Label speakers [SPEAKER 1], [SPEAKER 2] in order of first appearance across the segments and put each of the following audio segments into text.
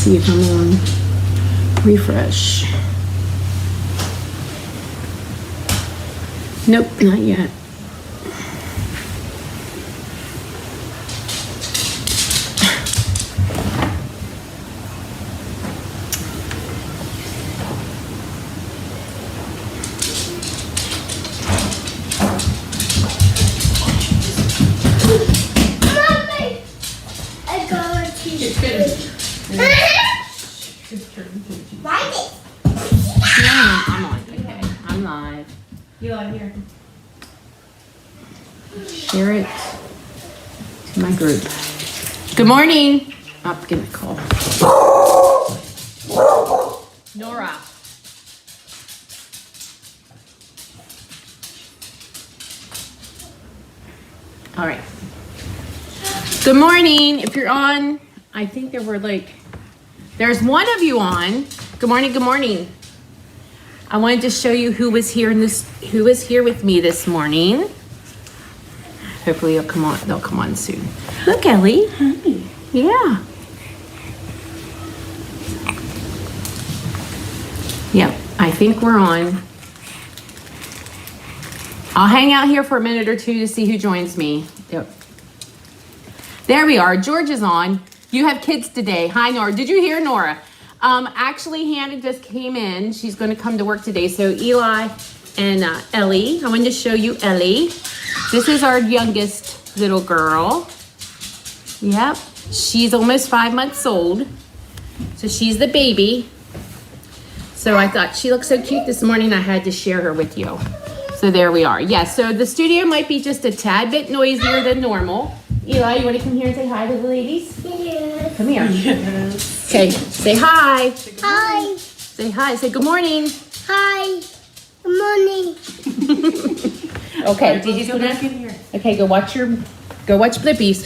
[SPEAKER 1] see if I'm on refresh. Nope, not yet. I'm on. Okay, I'm live.
[SPEAKER 2] You are here.
[SPEAKER 1] Share it to my group. Good morning. I'm getting a call. Nora. All right. Good morning. If you're on, I think there were there's one of you on. Good morning. Good morning. I wanted to show you who was here with me this morning. Hopefully they'll come on soon. Look, Ellie.
[SPEAKER 2] Hi.
[SPEAKER 1] Yeah. Yep, I think we're on. I'll hang out here for a minute or two to see who joins me. Yep. There we are. George is on. You have kids today. Hi, Nora. Did you hear Nora? Actually, Hannah just came in. She's going to come to work today. So Eli and Ellie. I wanted to show you Ellie. This is our youngest little girl. Yep. She's almost 5 months old. So she's the baby. So I thought she looked so cute this morning, I had to share her with you. So there we are. Yes, so the studio might be just a tad bit noisier than normal. Eli, you want to come here and say hi to the ladies?
[SPEAKER 3] Yes.
[SPEAKER 1] Come here.
[SPEAKER 2] Yes.
[SPEAKER 1] Okay, say hi.
[SPEAKER 3] Hi.
[SPEAKER 1] Say hi. Say good morning.
[SPEAKER 3] Hi. Good morning.
[SPEAKER 1] Okay, did you
[SPEAKER 2] Go back in here.
[SPEAKER 1] Okay, go watch Blippies.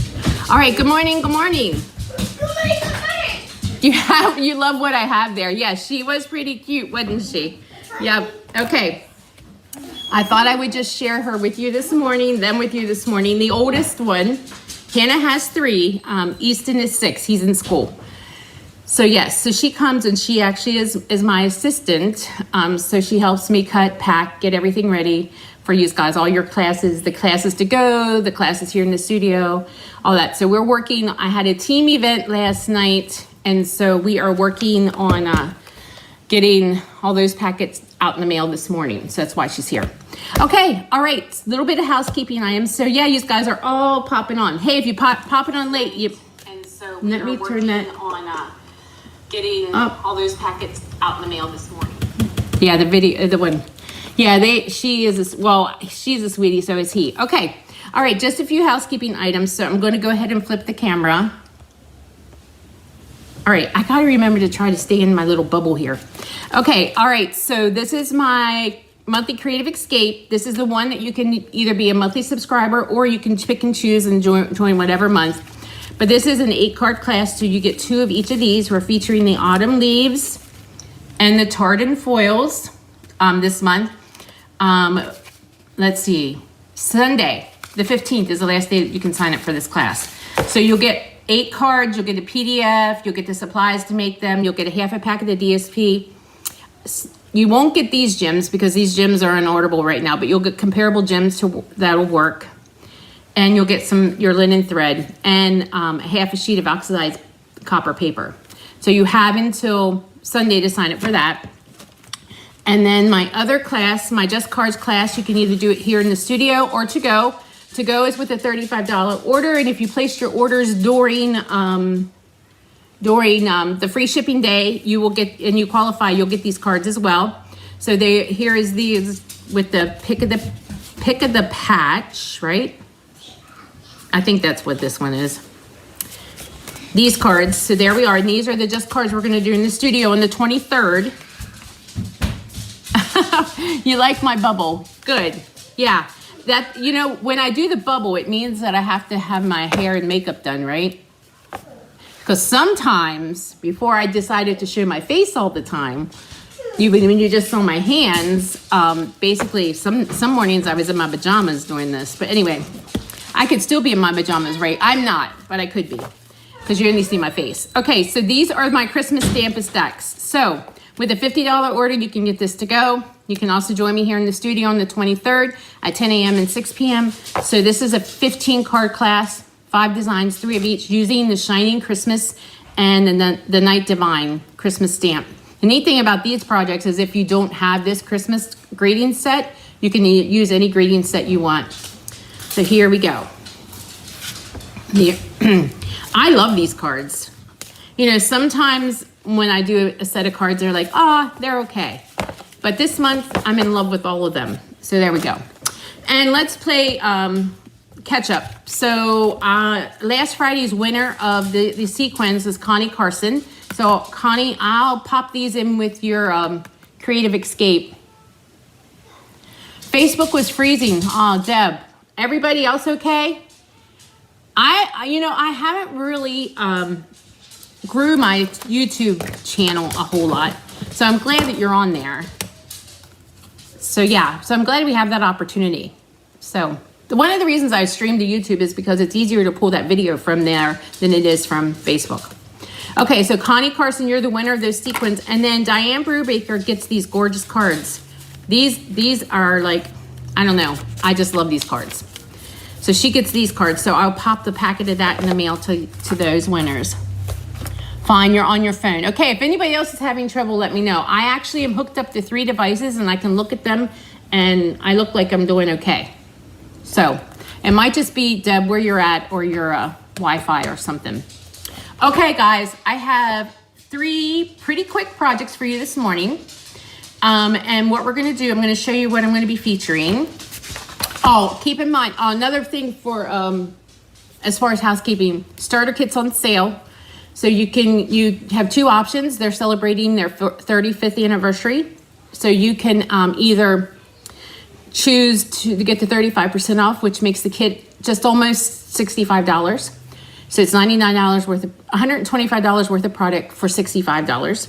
[SPEAKER 1] All right, good morning. Good morning.
[SPEAKER 3] Good morning. Good morning.
[SPEAKER 1] You love what I have there. Yeah, she was pretty cute, wasn't she? Yep. Okay. I thought I would just share her with you this morning, them with you this morning. The oldest one, Hannah has 3. Easton is 6. He's in school. So yes, so she comes and she actually is my assistant. So she helps me cut, pack, get everything ready for you guys. All your classes, the classes to go, the classes here in the studio, all that. So we're working. I had a team event last night, and so we are working on getting all those packets out in the mail this morning. So that's why she's here. Okay, all right, a little bit of housekeeping items. So yeah, you guys are all popping on. Hey, if you pop it on late, and so let me turn that on getting all those packets out in the mail this morning. Yeah, the one. Yeah, she's a sweetie, so is he. Okay, all right, just a few housekeeping items. So I'm going to go ahead and flip the camera. All right, I gotta remember to try to stay in my little bubble here. Okay, all right, so this is my monthly Creative Escape. This is the one that you can either be a monthly subscriber or you can pick and choose and join whatever month. But this is an 8-card class, so you get 2 of each of these. We're featuring the Autumn Leaves and the Tartan Foils this month. Let's see, Sunday, the 15th is the last day that you can sign up for this class. So you'll get 8 cards, you'll get a PDF, you'll get the supplies to make them, you'll get a half a pack of the DSP. You won't get these gems because these gems are unorderable right now, but you'll get comparable gems that'll work. And you'll get your linen thread and half a sheet of oxidized copper paper. So you have until Sunday to sign up for that. And then my other class, my Just Cards class, you can either do it here in the studio or to go. To go is with a $35 order, and if you placed your orders during the free shipping day, you will get, and you qualify, you'll get these cards as well. So here is these with the pick of the patch, right? I think that's what this one is. These cards. So there we are, and these are the Just Cards we're going to do in the studio on the 23rd. You like my bubble? Good. Yeah. That, when I do the bubble, it means that I have to have my hair and makeup done, right? Because sometimes, before I decided to show my face all the time, when you just saw my hands, basically some mornings I was in my pajamas doing this. But anyway, I could still be in my pajamas, right? I'm not, but I could be. because you only see my face. Okay, so these are my Christmas stamp stacks. So with a $50 order, you can get this to go. You can also join me here in the studio on the 23rd at 10 a.m. and 6 p.m. So this is a 15 card class, 5 designs, 3 of each, using the Shining Christmas and the Night Divine Christmas stamp. The neat thing about these projects is if you don't have this Christmas greeting set, you can use any greeting set you want. So here we go. Here. I love these cards. You know, sometimes when I do a set of cards, they're like, they're okay. But this month, I'm in love with all of them. So there we go. And let's play catch up. So last Friday's winner of the sequence is Connie Carson. So Connie, I'll pop these in with your Creative Escape. Facebook was freezing. Oh, Deb. Everybody else okay? I haven't really grew my YouTube channel a whole lot. So I'm glad that you're on there. So yeah, so I'm glad we have that opportunity. So one of the reasons I stream to YouTube is because it's easier to pull that video from there than it is from Facebook. Okay, so Connie Carson, you're the winner of those sequins. And then Diane Brubaker gets these gorgeous cards. These are like, I don't know. I just love these cards. So she gets these cards. So I'll pop the packet of that in the mail to those winners. Fine, you're on your phone. Okay, if anybody else is having trouble, let me know. I actually am hooked up to 3 devices and I can look at them and I look like I'm doing okay. So it might just be, Deb, where you're at or your Wi-Fi or something. Okay, guys, I have 3 pretty quick projects for you this morning. And what we're gonna do, I'm gonna show you what I'm gonna be featuring. Oh, keep in mind, another thing for, as far as housekeeping, starter kits on sale. So you have 2 options. They're celebrating their 35th anniversary. So you can either choose to get the 35% off, which makes the kit just almost $65. So it's $125 worth of product for $65.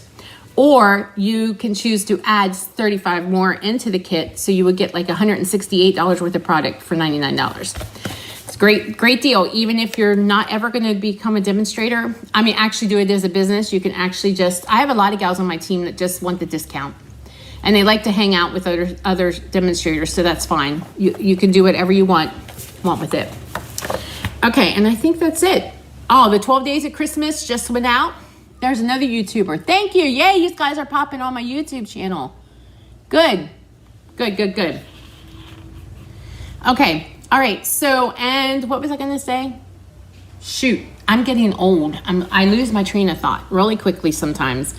[SPEAKER 1] Or you can choose to add 35 more into the kit. So you would get like $168 worth of product for $99. It's a great deal. Even if you're not ever going to become a demonstrator, I mean, actually do it as a business. You can actually I have a lot of gals on my team that just want the discount. And they like to hang out with other demonstrators, so that's fine. You can do whatever you want with it. Okay, and I think that's it. Oh, the 12 Days of Christmas just went out. There's another YouTuber. Thank you. Yay, you guys are popping on my YouTube channel. Good. Okay, all right, so, and what was I gonna say? Shoot, I'm getting old. I lose my train of thought really quickly sometimes.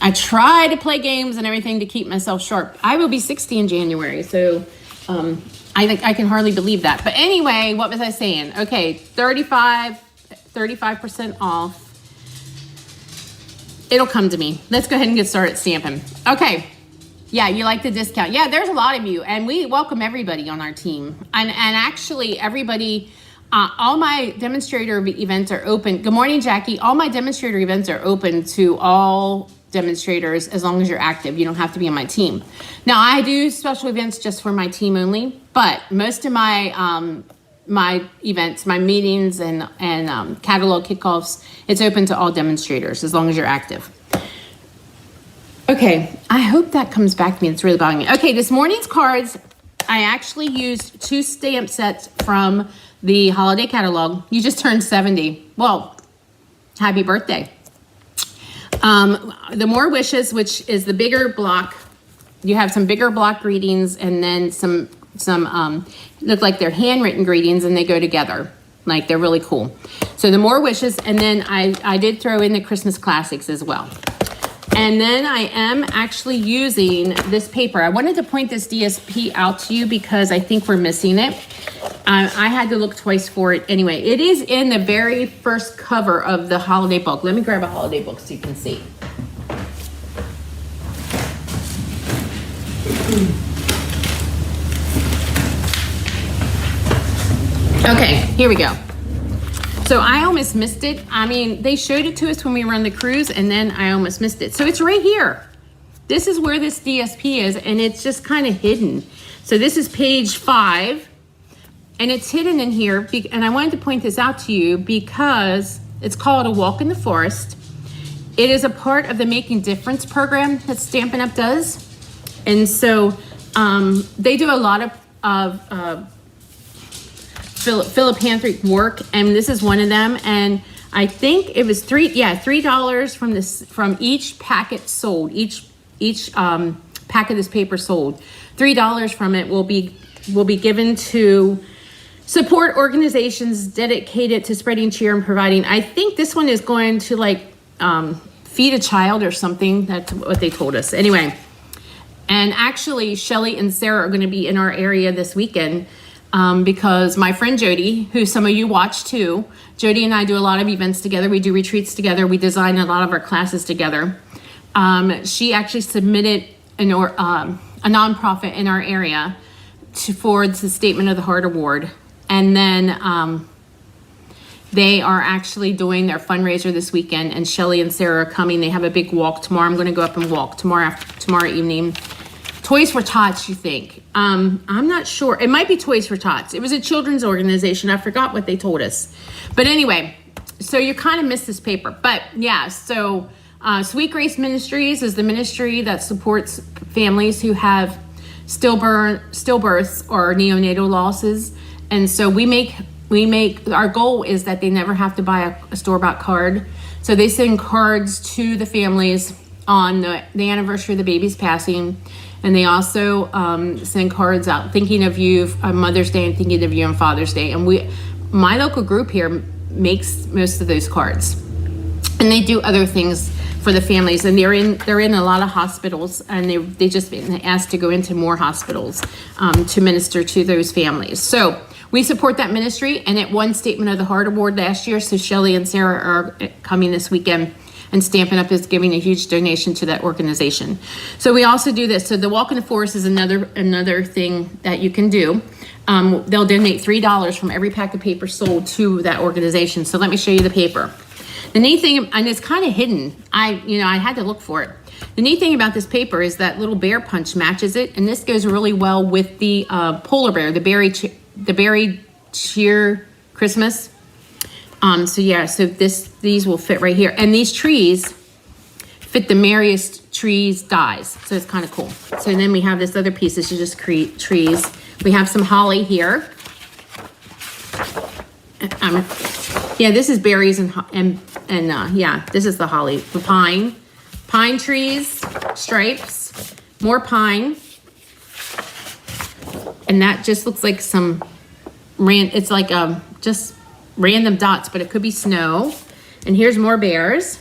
[SPEAKER 1] I try to play games and everything to keep myself sharp. I will be 60 in January, so I think I can hardly believe that. But anyway, what was I saying? Okay, 35% off. It'll come to me. Let's go ahead and get started stamping. Okay, yeah, you like the discount. Yeah, there's a lot of you, and we welcome everybody on our team. And actually, everybody, all my demonstrator events are open. Good morning, Jackie. All my demonstrator events are open to all demonstrators as long as you're active. You don't have to be on my team. Now, I do special events just for my team only, but most of my my events, my meetings and catalog kickoffs, it's open to all demonstrators as long as you're active. Okay, I hope that comes back to me. It's really bothering me. Okay, this morning's cards, I actually used 2 stamp sets from the holiday catalog. You just turned 70. Well, happy birthday. The More Wishes, which is the bigger block. You have some bigger block greetings and then some look like they're handwritten greetings and they go together. Like they're really cool. So the More Wishes, and then I did throw in the Christmas classics as well. And then I am actually using this paper. I wanted to point this DSP out to you because I think we're missing it. I had to look twice for it. Anyway, it is in the very first cover of the holiday book. Let me grab a holiday book so you can see. Okay, here we go. So I almost missed it. I mean, they showed it to us when we were on the cruise and then I almost missed it. So it's right here. This is where this DSP is and it's just kind of hidden. So this is page 5 and it's hidden in here, and I wanted to point this out to you because it's called A Walk in the Forest. It is a part of the Making Difference program that Stampin' Up! Does. And so they do a lot of philanthropic work, and this is one of them. And I think it was $3 from each packet sold, each pack of this paper sold. $3 from it will be given to support organizations dedicated to spreading cheer and providing. I think this one is going to like feed a child or something. That's what they told us. Anyway, and actually Shelly and Sarah are going to be in our area this weekend because my friend Jody, who some of you watch too, Jody and I do a lot of events together. We do retreats together. We design a lot of our classes together. She actually submitted a nonprofit in our area for the Statement of the Heart Award. And then they are actually doing their fundraiser this weekend, and Shelly and Sarah are coming. They have a big walk tomorrow. I'm going to go up and walk tomorrow evening. Toys for Tots, you think? I'm not sure. It might be Toys for Tots. It was a children's organization. I forgot what they told us. But anyway, so you kind of missed this paper. But yeah, so Sweet Grace Ministries is the ministry that supports families who have stillbirths or neonatal losses. And so we make our goal is that they never have to buy a store-bought card. So they send cards to the families on the anniversary of the baby's passing. And they also send cards out thinking of you on Mother's Day and thinking of you on Father's Day. And my local group here makes most of those cards. And they do other things for the families, and they're in a lot of hospitals, and they just been asked to go into more hospitals to minister to those families. So we support that ministry, and it won Statement of the Heart Award last year. So Shelly and Sarah are coming this weekend, and Stampin' Up! Is giving a huge donation to that organization. So we also do this. So the Walk in the Forest is another thing that you can do. They'll donate $3 from every pack of paper sold to that organization. So let me show you the paper. The neat thing, and it's kind of hidden, I had to look for it. The neat thing about this paper is that little bear punch matches it, and this goes really well with the polar bear, the berry cheer Christmas. So yeah, so these will fit right here, and these trees fit the merriest trees dies, so it's kind of cool. So then we have this other piece. This is just create trees. We have some holly here. Yeah, this is berries and yeah, this is the holly, the pine trees, stripes, more pine, and that just looks like it's like just random dots, but it could be snow. And here's more bears.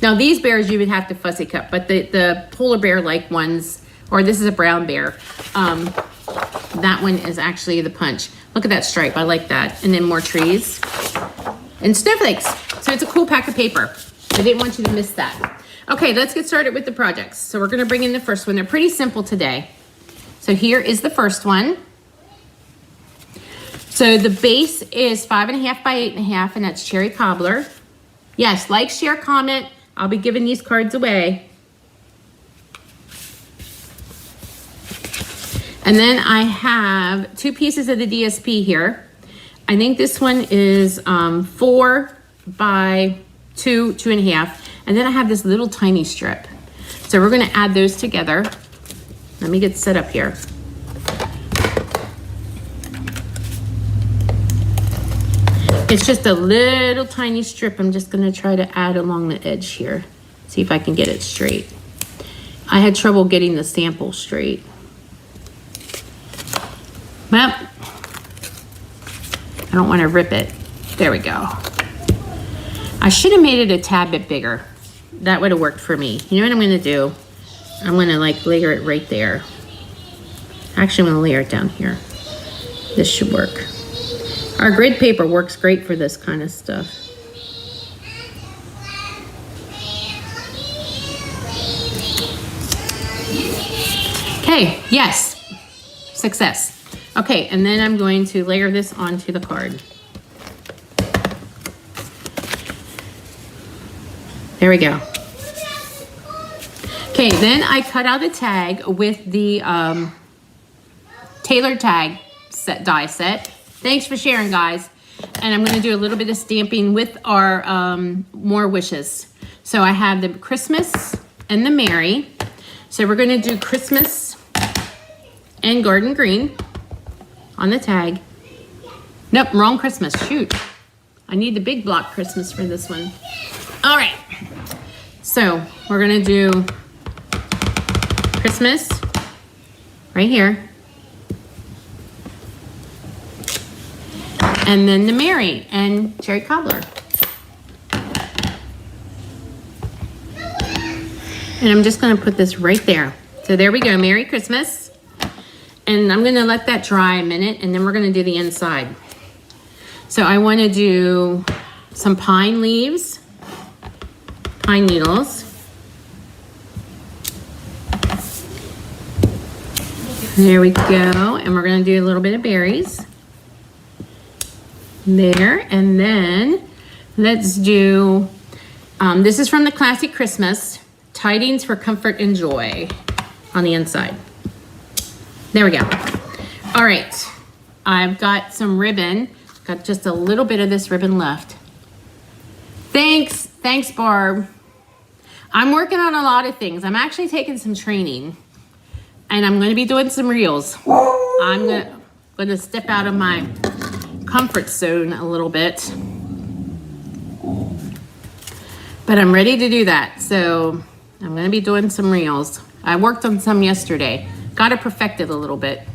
[SPEAKER 1] Now these bears you would have to fussy cut, but the polar bear like ones, or this is a brown bear. That one is actually the punch. Look at that stripe, I like that. And then more trees and snowflakes. So it's a cool pack of paper. I didn't want you to miss that. Okay, let's get started with the projects. So we're gonna bring in the first one. They're pretty simple today. So here is the first one. So the base is 5.5 by 8.5, and that's cherry cobbler. Yes, like, share, comment. I'll be giving these cards away. And then I have 2 pieces of the DSP here. I think this one is 4 by 2.5. And then I have this little tiny strip. So we're gonna add those together. Let me get set up here. It's just a little tiny strip. I'm just gonna try to add along the edge here. See if I can get it straight. I had trouble getting the sample straight. Well, I don't want to rip it. There we go. I should have made it a tad bit bigger. That would have worked for me. You know what I'm going to do? I'm going to like layer it right there. Actually, I'm going to layer it down here. This should work. Our grid paper works great for this kind of stuff. Okay, yes, success. Okay, and then I'm going to layer this onto the card. There we go. Okay, then I cut out a tag with the tailored tag set die set. Thanks for sharing, guys. And I'm gonna do a little bit of stamping with our more wishes. So I have the Christmas and the Merry. So we're gonna do Christmas and Garden Green on the tag. Nope, wrong Christmas, shoot. I need the big block Christmas for this one. All right, so we're gonna do Christmas right here. And then the Merry and Cherry Cobbler. And I'm just gonna put this right there. So there we go, Merry Christmas. And I'm gonna let that dry a minute and then we're gonna do the inside. So I wanna do some pine leaves, pine needles. There we go. And we're gonna do a little bit of berries. There, and then let's do, this is from the Classic Christmas, Tidings for Comfort and Joy on the inside. There we go. All right, I've got some ribbon, got just a little bit of this ribbon left. Thanks, Barb. I'm working on a lot of things. I'm actually taking some training and I'm gonna be doing some reels. I'm gonna step out of my comfort zone a little bit, but I'm ready to do that. So I'm gonna be doing some reels. I worked on some yesterday, got it perfected a little bit.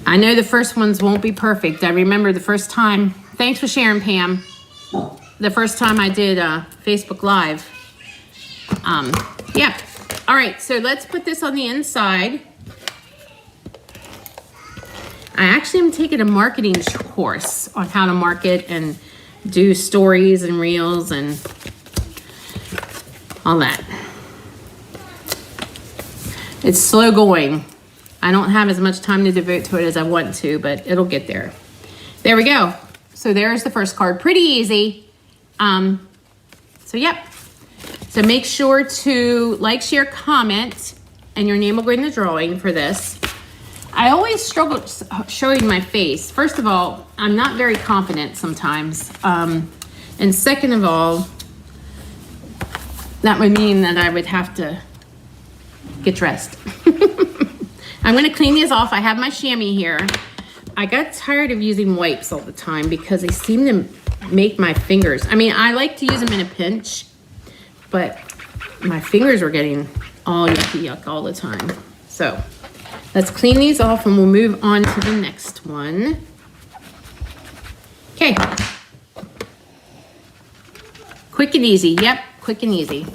[SPEAKER 1] I know the first ones won't be perfect. I remember the first time, thanks for sharing, Pam. The first time I did Facebook Live. Yeah, all right, so let's put this on the inside. I actually am taking a marketing course on how to market and do stories and reels and all that. It's slow going. I don't have as much time to devote to it as I want to, but it'll get there. There we go. So there's the first card, pretty easy. So yep. So make sure to like, share, comment, and your name will go in the drawing for this. I always struggle showing my face. First of all, I'm not very confident sometimes. And second of all, that would mean that I would have to get dressed. I'm gonna clean these off. I have my chamois here. I got tired of using wipes all the time because they seem to make my fingers. I mean, I like to use them in a pinch, but my fingers were getting all yucky all the time. So let's clean these off and we'll move on to the next one. Okay. Quick and easy. Yep, quick and easy.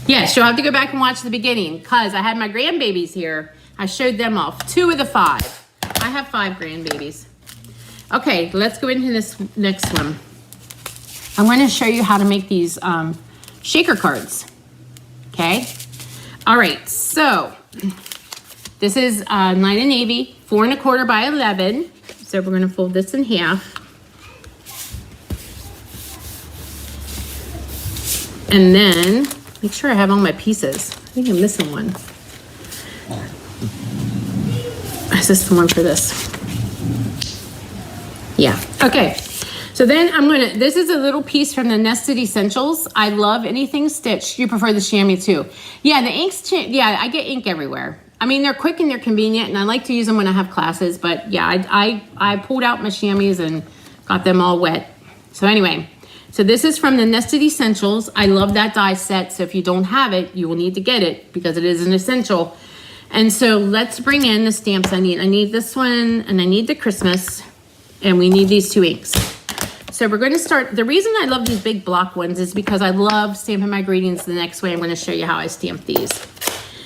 [SPEAKER 1] Yes, you'll have to go back and watch the beginning because I had my grandbabies here. I showed them off. 2 of the 5. I have 5 grandbabies. Okay, let's go into this next one. I'm going to show you how to make these shaker cards. Okay. All right, so this is Night and Navy, 4 1/4 by 11. So we're going to fold this in half. And then make sure I have all my pieces. I think I'm missing one. Is this the one for this? Yeah, okay. So then I'm gonna, this is a little piece from the Nested Essentials. I love anything stitched. You prefer the chamois too. Yeah, the inks, yeah, I get ink everywhere. I mean, they're quick and they're convenient and I like to use them when I have classes, but yeah, I pulled out my chamois and got them all wet. So anyway, so this is from the Nested Essentials. I love that die set. So if you don't have it, you will need to get it because it is an essential. And so let's bring in the stamps I need. I need this one and I need the Christmas and we need these 2 inks. So we're going to start. The reason I love these big block ones is because I love stamping my greetings the next way. I'm going to show you how I stamp these.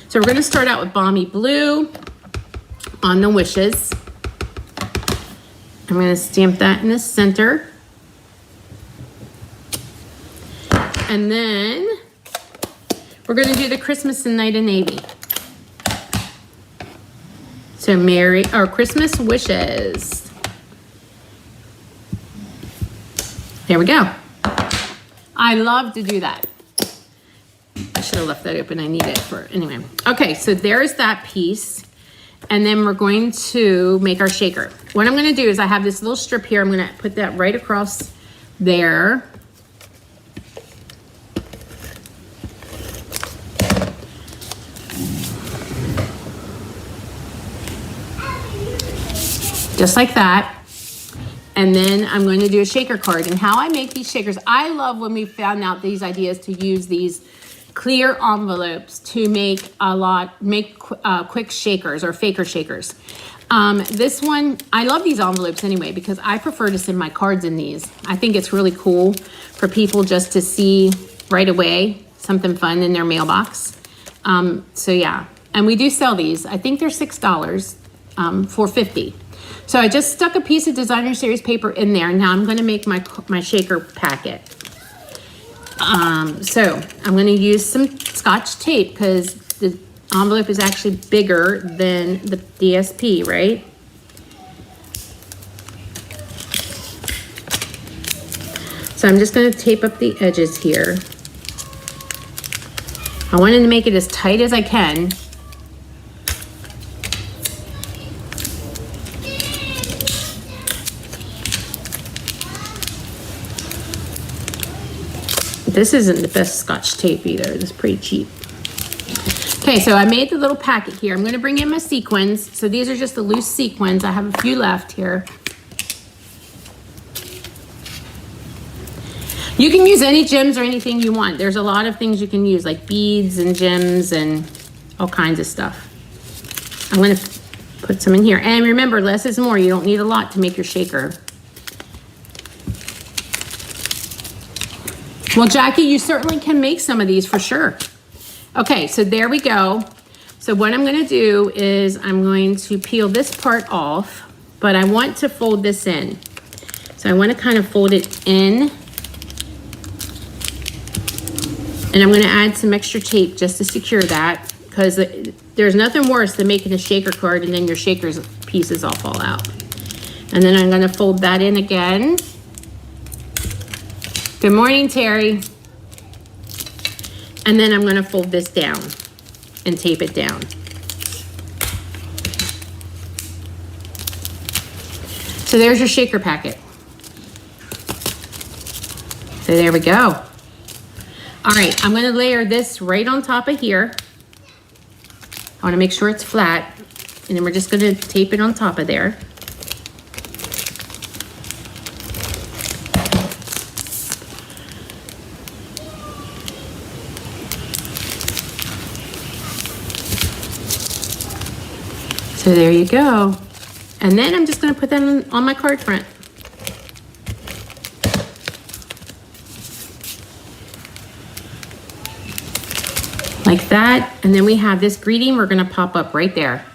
[SPEAKER 1] So we're going to start out with Balmy Blue on the wishes. I'm going to stamp that in the center. And then we're going to do the Christmas and Night and Navy. So Merry or Christmas wishes. There we go. I love to do that. should have left that open. I need it for, anyway. Okay, so there's that piece. And then we're going to make our shaker. What I'm gonna do is I have this little strip here. I'm gonna put that right across there. Just like that. And then I'm going to do a shaker card. And how I make these shakers, I love when we found out these ideas to use these clear envelopes to make quick shakers or faker shakers. This one, I love these envelopes anyway because I prefer to send my cards in these. I think it's really cool for people just to see right away something fun in their mailbox. So yeah, and we do sell these. I think they're $6 for $50. So I just stuck a piece of designer series paper in there. Now I'm going to make my shaker packet. So I'm going to use some Scotch tape because the envelope is actually bigger than the DSP, right? So I'm just going to tape up the edges here. I wanted to make it as tight as I can. This isn't the best Scotch tape either. It's pretty cheap. Okay, so I made the little packet here. I'm going to bring in my sequins. So these are just the loose sequins. I have a few left here. You can use any gems or anything you want. There's a lot of things you can use, like beads and gems and all kinds of stuff. I'm going to put some in here. And remember, less is more. You don't need a lot to make your shaker. Well, Jackie, you certainly can make some of these for sure. Okay, so there we go. So what I'm gonna do is I'm going to peel this part off, but I want to fold this in. So I wanna kind of fold it in. And I'm gonna add some extra tape just to secure that because there's nothing worse than making a shaker card and then your shaker's pieces all fall out. And then I'm gonna fold that in again. Good morning, Terry. And then I'm going to fold this down and tape it down. So there's your shaker packet. So there we go. All right, I'm going to layer this right on top of here. I want to make sure it's flat. And then we're just going to tape it on top of there. So there you go. And then I'm just going to put that on my card front. Like that. And then we have this greeting we're going to pop up right there.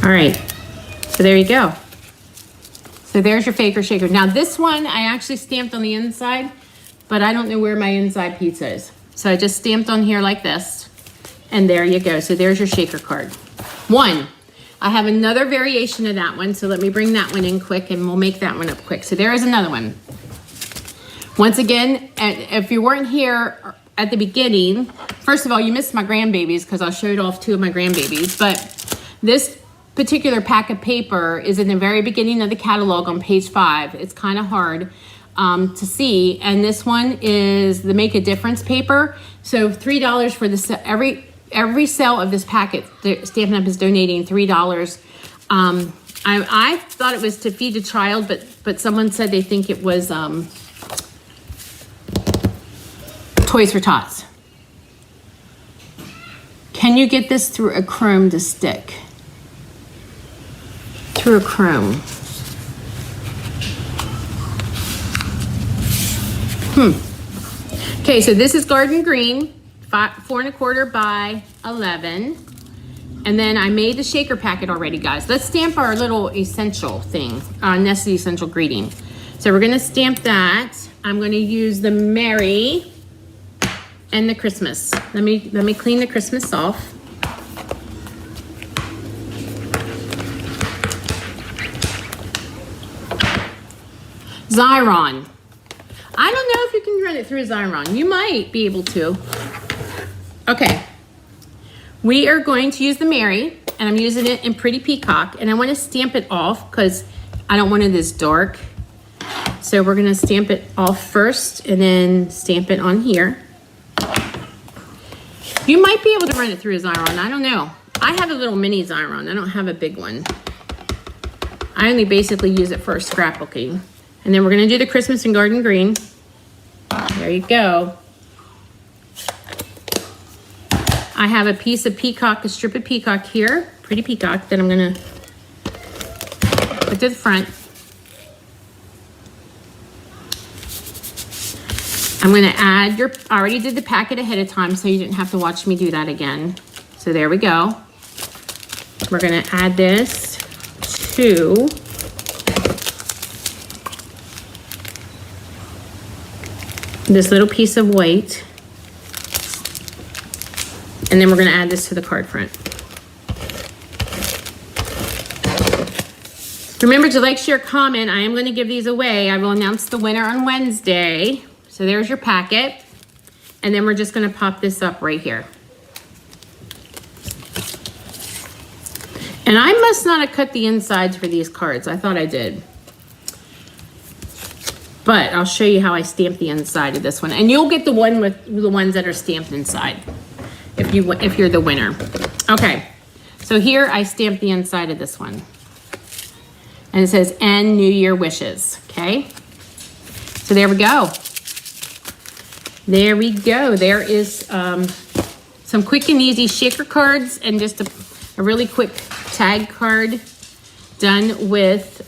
[SPEAKER 1] All right. So there you go. So there's your faker shaker. Now this one I actually stamped on the inside, but I don't know where my inside pizza is. So I just stamped on here like this, and there you go. So there's your shaker card. One. I have another variation of that one, so let me bring that one in quick and we'll make that one up quick. So there is another one. Once again, if you weren't here at the beginning, first of all, you missed my grandbabies because I showed off 2 of my grandbabies, but this particular pack of paper is in the very beginning of the catalog on page 5. It's kind of hard to see, and this one is the Make a Difference paper. So $3 for the every sale of this packet. Stampin' Up! Is donating $3. I thought it was to feed a child, but someone said they think it was Toys for Tots. Can you get this through a chrome to stick? Through a chrome. Okay, so this is Garden Green, 4 1/4 by 11. And then I made the shaker packet already, guys. Let's stamp our little essential thing, Nestle Essential Greeting. So we're gonna stamp that. I'm gonna use the Merry and the Christmas. Let me clean the Christmas off. Xyron. I don't know if you can run it through Xyron. You might be able to. Okay. We are going to use the Mary, and I'm using it in Pretty Peacock, and I want to stamp it off because I don't want it this dark. So we're going to stamp it off first and then stamp it on here. You might be able to run it through a Xyron. I don't know. I have a little mini Xyron. I don't have a big one. I only basically use it for scrapbooking. And then we're going to do the Christmas and Garden Green. There you go. I have a piece of peacock, a strip of peacock here, Pretty Peacock, that I'm going to put to the front. I'm going to add I already did the packet ahead of time, so you didn't have to watch me do that again. So there we go. We're going to add this to this little piece of white. And then we're going to add this to the card front. Remember to like, share, comment. I am going to give these away. I will announce the winner on Wednesday. So there's your packet. And then we're just going to pop this up right here. And I must not have cut the insides for these cards. I thought I did. But I'll show you how I stamp the inside of this one. And you'll get the one with the ones that are stamped inside if you're the winner. Okay, so here I stamped the inside of this one. And it says, "And New Year wishes," okay? So there we go. There we go. There is some quick and easy shaker cards and just a really quick tag card done with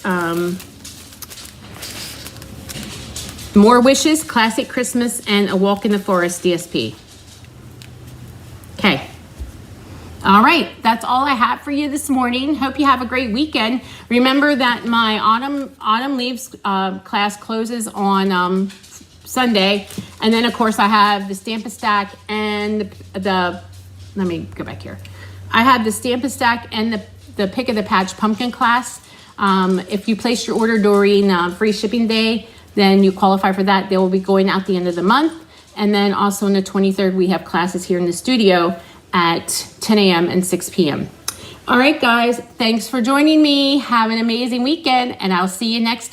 [SPEAKER 1] More Wishes, Classic Christmas, and A Walk in the Forest DSP. Okay. All right, that's all I have for you this morning. Hope you have a great weekend. Remember that my autumn leaves class closes on Sunday, and then of course I have the Stamp-A-Stack and the let me go back here. I have the Stamp-A-Stack and the Pick of the Patch pumpkin class. If you place your order during free shipping day, then you qualify for that. They will be going out the end of the month. And then also on the 23rd, we have classes here in the studio at 10 a.m. and 6 p.m. All right, guys, thanks for joining me. Have an amazing weekend, and I'll see you next